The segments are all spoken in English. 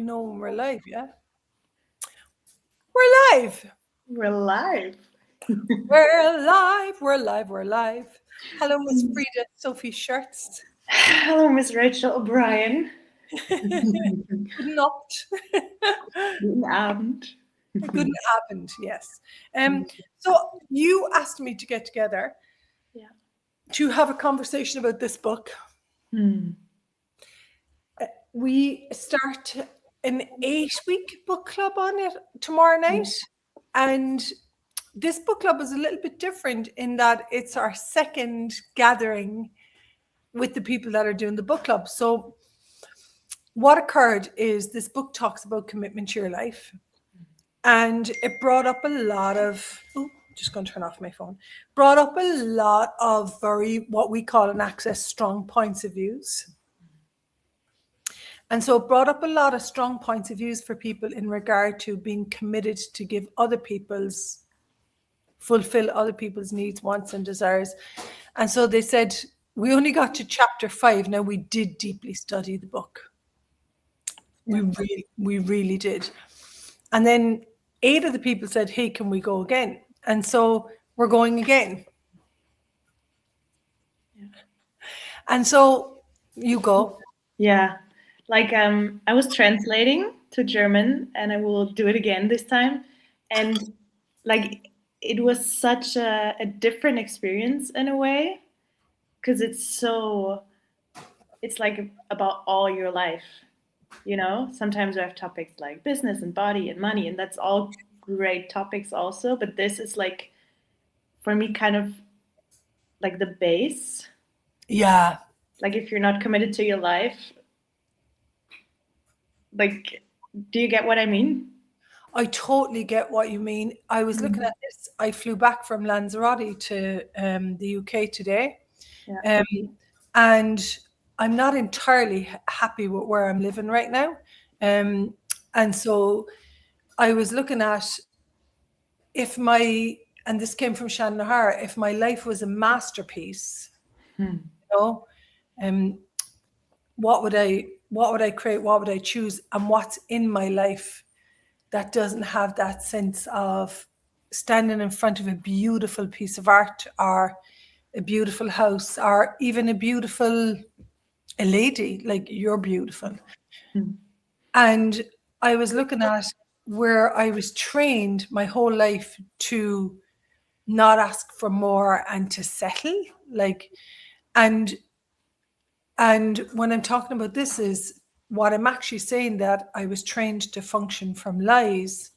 know when we're live, yeah? We're live. We're live. We're live. We're live. We're live. Hello, Miss Frida Sophie Shirts. Hello, Miss Rachel O'Brien. Guten Nacht. Guten Abend. Guten Abend, yes. So you asked me to get together to have a conversation about this book. We start an 8-week book club on it tomorrow night. And this book club is a little bit different in that it's our second gathering with the people that are doing the book club. So what occurred is this book talks about commitment to your life. And it brought up a lot of, just going to turn off my phone, brought up a lot of very, what we call in Access, strong points of views. And so it brought up a lot of strong points of views for people in regard to being committed to give fulfill other people's needs, wants, and desires. And so they said, we only got to chapter 5. Now, we did deeply study the book. We really did. And then 8 of the people said, hey, can we go again? And so we're going again. And so you go. Yeah. Like I was translating to German and I will do it again this time. And like it was such a different experience in a way because it's like about all your life. You know, sometimes we have topics like business and body and money, and that's all great topics also. But this is like, for me, kind of like the base. Yeah. Like if you're not committed to your life, like, do you get what I mean? I totally get what you mean. I was looking at this. I flew back from Lanzarote to the UK today. Yeah. And I'm not entirely happy with where I'm living right now. And so I was looking at and this came from Shannon O'Hara, if my life was a masterpiece, you know, what would I create? What would I choose? And what's in my life that doesn't have that sense of standing in front of a beautiful piece of art or a beautiful house or even a lady, like you're beautiful. And I was looking at where I was trained my whole life to not ask for more and to settle, and when I'm talking about this is what I'm actually saying, that I was trained to function from lies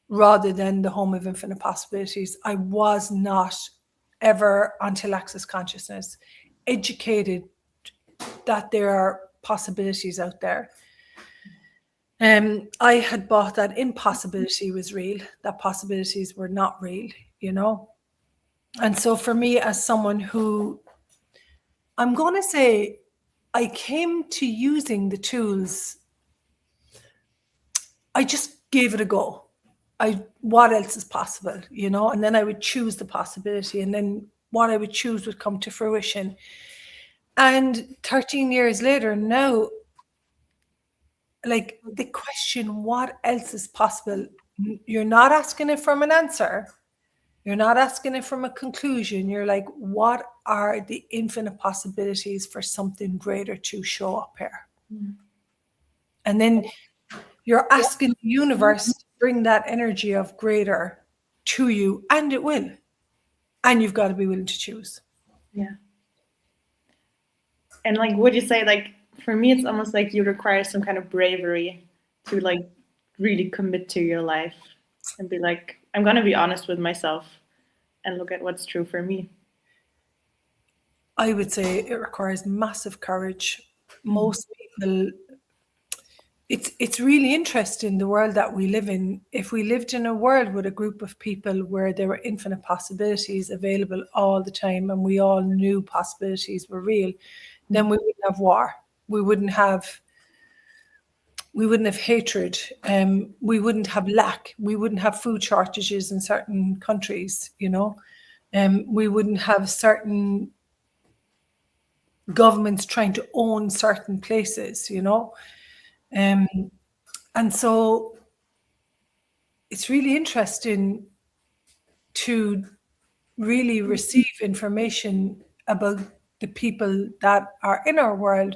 rather than the home of infinite possibilities. I was not ever, until Access Consciousness, educated that there are possibilities out there. I had bought that impossibility was real, that possibilities were not real, you know? And so for me, as someone who, I'm going to say, I came to using the tools, I just gave it a go. What else is possible, you know? And then I would choose the possibility, and then what I would choose would come to fruition. And 13 years later, now, like the question, what else is possible? You're not asking it from an answer. You're not asking it from a conclusion. You're like, what are the infinite possibilities for something greater to show up here? And then you're asking the universe to bring that energy of greater to you, and it will. And you've got to be willing to choose. Yeah. And like, would you say, like, for me, it's almost like you require some kind of bravery to like really commit to your life and be like, I'm going to be honest with myself and look at what's true for me. I would say it requires massive courage. Most people, it's really interesting, the world that we live in. If we lived in a world with a group of people where there were infinite possibilities available all the time and we all knew possibilities were real, then we wouldn't have war. We wouldn't have hatred. We wouldn't have lack. We wouldn't have food shortages in certain countries, you know. We wouldn't have certain governments trying to own certain places, you know. And so it's really interesting to really receive information about the people that are in our world,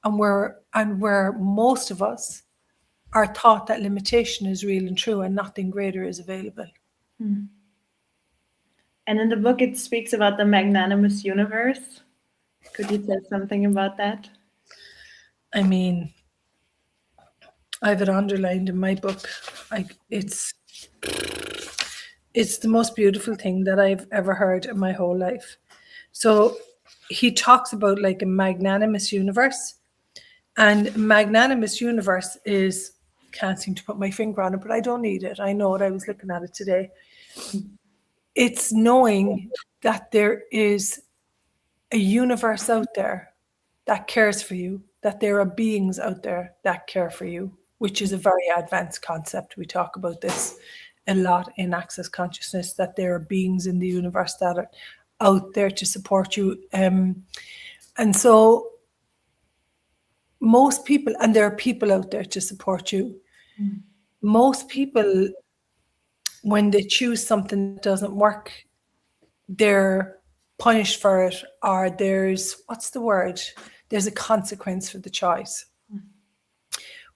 and where most of us are taught that limitation is real and true and nothing greater is available. And in the book, it speaks about the magnanimous universe. Could you say something about that? I mean, I have it underlined in my book. It's the most beautiful thing that I've ever heard in my whole life. So he talks about like a magnanimous universe, and magnanimous universe is, can't seem to put my finger on it, but I don't need it. I know it. I was looking at it today. It's knowing that there is a universe out there that cares for you, that there are beings out there that care for you, which is a very advanced concept. We talk about this a lot in Access Consciousness, that there are beings in the universe that are out there to support you. And so most people, and there are people out there to support you. Most people, when they choose something that doesn't work, they're punished for it, or there's, what's the word? There's a consequence for the choice.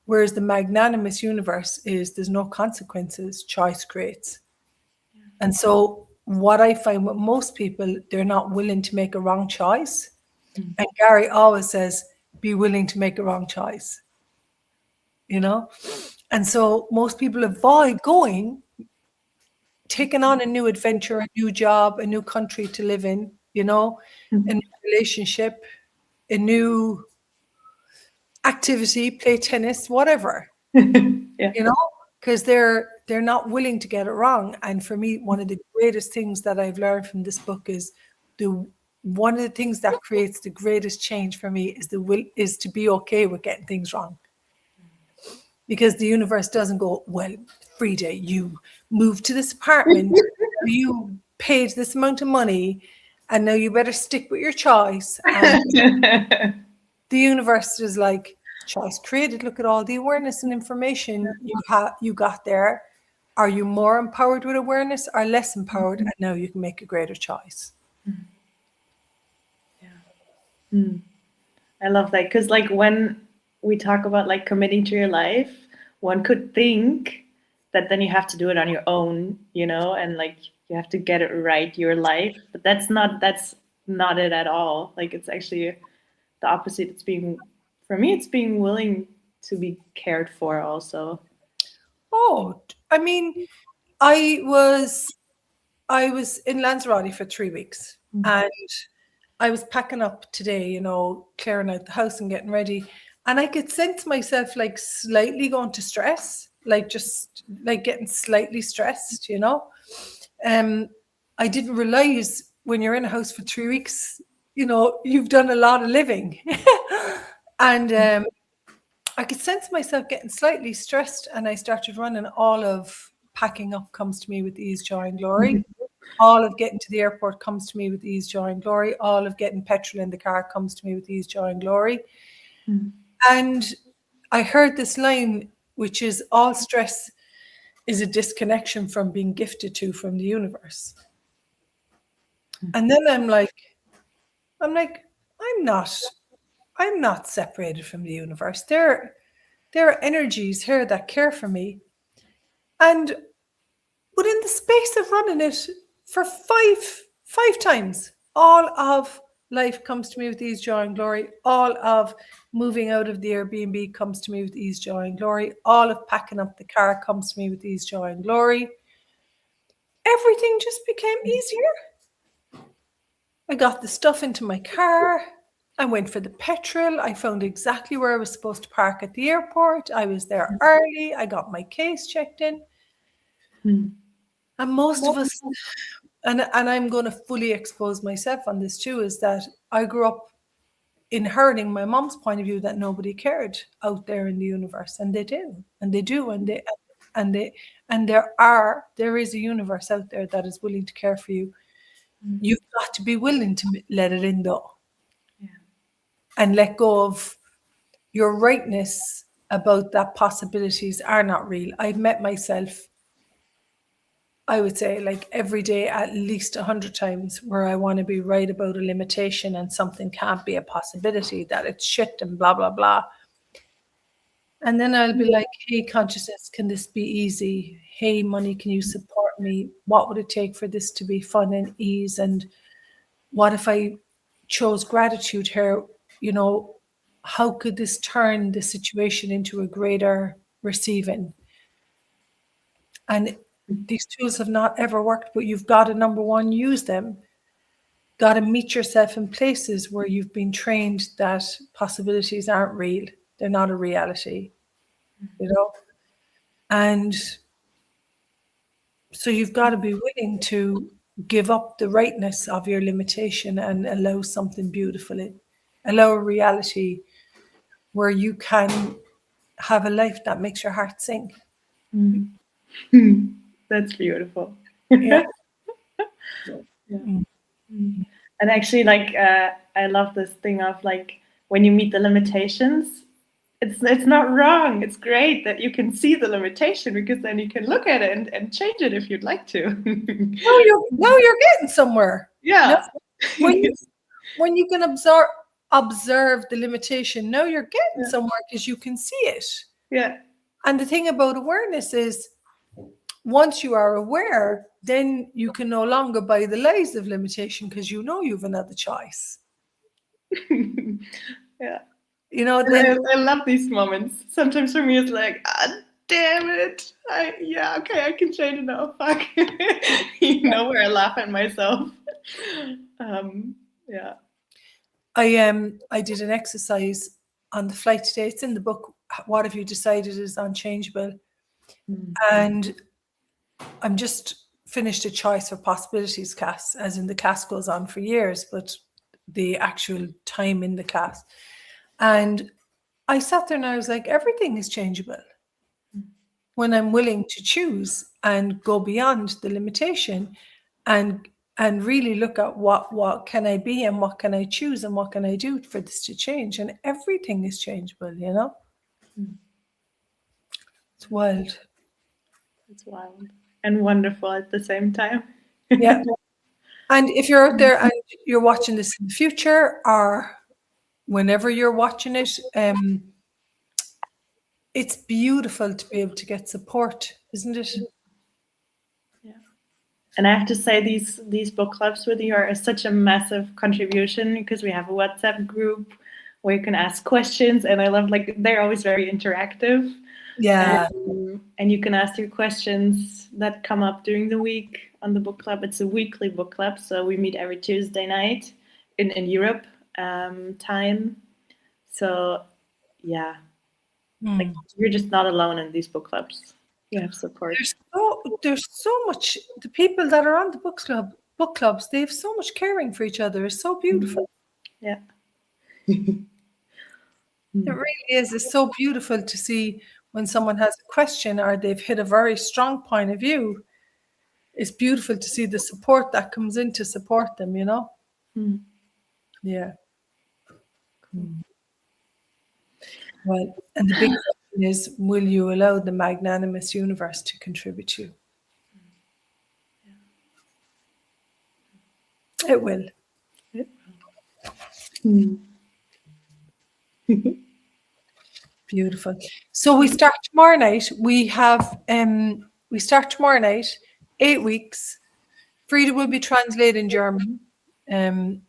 Whereas the magnanimous universe is, there's no consequences, choice creates. And so what I find with most people, they're not willing to make a wrong choice. And Gary always says, be willing to make a wrong choice. You know? And so most people avoid going, taking on a new adventure, a new job, a new country to live in, you know, a new relationship, a new activity, play tennis, whatever. Yeah. You know, because they're not willing to get it wrong. And for me, one of the greatest things that I've learned from this book is one of the things that creates the greatest change for me is the will, is to be okay with getting things wrong. Because the universe doesn't go, well, Frida, you moved to this apartment, you paid this amount of money, and now you better stick with your choice. And the universe is like, choice created. Look at all the awareness and information you got there. Are you more empowered with awareness or less empowered? And now you can make a greater choice. I love that, because like when we talk about like committing to your life, one could think that then you have to do it on your own, you know, and like you have to get it right your life, but that's not it at all. Like it's actually the opposite. It's being, for me, it's being willing to be cared for also. Oh, I mean, I was in Lanzarote for 3 weeks, and I was packing up today, you know, clearing out the house and getting ready. And I could sense myself like slightly going to stress, like just like getting slightly stressed, you know. I didn't realize when you're in a house for 3 weeks, you know, you've done a lot of living. And I could sense myself getting slightly stressed, and I started running. All of packing up comes to me with ease, joy, and glory. All of getting to the airport comes to me with ease, joy, and glory. All of getting petrol in the car comes to me with ease, joy, and glory. And I heard this line, which is, all stress is a disconnection from being gifted to from the universe. And then I'm like, I'm not separated from the universe. There are energies here that care for me. And within the space of running it for five times, all of life comes to me with ease, joy, and glory. All of moving out of the Airbnb comes to me with ease, joy, and glory. All of packing up the car comes to me with ease, joy, and glory. Everything just became easier. I got the stuff into my car. I went for the petrol. I found exactly where I was supposed to park at the airport. I was there early. I got my case checked in. And most of us, and I'm going to fully expose myself on this too, is that I grew up inheriting my mom's point of view that nobody cared out there in the universe, and they do, and they do, and there is a universe out there that is willing to care for you. You've got to be willing to let it in, though, and let go of your rightness about that possibilities are not real. I've met myself, I would say, like every day at least 100 times, where I want to be right about a limitation and something can't be a possibility, that it's shit and blah, blah, blah. And then I'll be like, hey, consciousness, can this be easy? Hey, money, can you support me? What would it take for this to be fun and ease? And what if I chose gratitude here? You know, how could this turn the situation into a greater receiving? And these tools have not ever worked, but you've got to, number one, use them. Got to meet yourself in places where you've been trained that possibilities aren't real. They're not a reality, you know? And so you've got to be willing to give up the rightness of your limitation and allow something beautiful in, allow a reality where you can have a life that makes your heart sing. That's beautiful. Yeah. And actually, like, I love this thing of like, when you meet the limitations, it's not wrong. It's great that you can see the limitation, because then you can look at it and change it if you'd like to. Now you're getting somewhere. Yeah. When you can observe the limitation, now you're getting somewhere, because you can see it. Yeah. And the thing about awareness is, once you are aware, then you can no longer buy the lies of limitation, because you know you've another choice. Yeah. You know, I love these moments. Sometimes for me, it's like, damn it. Okay, I can change it now. Fuck. You know, where I laugh at myself. Yeah. I did an exercise on the flight today. It's in the book, What Have You Decided Is Unchangeable? And I'm just finished a Choice for Possibilities class, as in the class goes on for years, but the actual time in the class. And I sat there and I was like, everything is changeable when I'm willing to choose and go beyond the limitation and really look at what can I be and what can I choose and what can I do for this to change. And everything is changeable, you know? It's wild. It's wild and wonderful at the same time. Yeah. And if you're out there and you're watching this in the future, or whenever you're watching it, it's beautiful to be able to get support, isn't it? Yeah. And I have to say, these book clubs with you are such a massive contribution, because we have a WhatsApp group where you can ask questions, and I love, like, they're always very interactive. Yeah. And you can ask your questions that come up during the week on the book club. It's a weekly book club, so we meet every Tuesday night in Europe time. So yeah, like, you're just not alone in these book clubs. You have support. There's so much. The people that are on the book clubs, they have so much caring for each other. It's so beautiful. Yeah. It really is. It's so beautiful to see when someone has a question or they've hit a very strong point of view. It's beautiful to see the support that comes in to support them, you know? Yeah. Well, and the big question is, will you allow the magnanimous universe to contribute to you? It will. Beautiful. So we start tomorrow night. We start tomorrow night, 8 weeks. Frida will be translated in German. And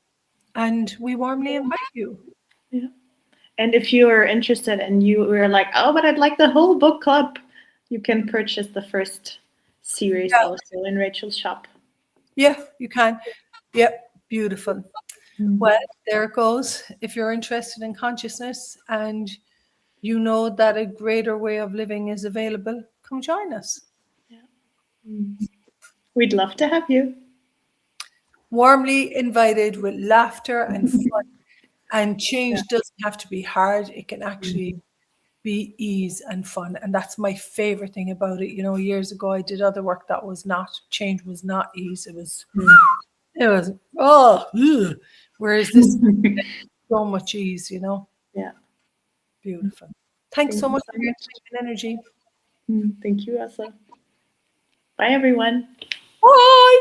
we warmly invite you. Yeah. And if you are interested and you were like, oh, but I'd like the whole book club, you can purchase the first series also in Rachel's shop. Yeah, you can. Yep, beautiful. Well, there it goes. If you're interested in consciousness and you know that a greater way of living is available, come join us. Yeah. We'd love to have you. Warmly invited, with laughter and fun. And change doesn't have to be hard. It can actually be ease and fun. And that's my favorite thing about it. You know, years ago, I did other work that was not, change was not ease. It was, whereas this, so much ease, you know? Yeah. Beautiful. Thanks Thank so you much so for your much. time and energy. Thank you, Asa. Bye, everyone. Bye.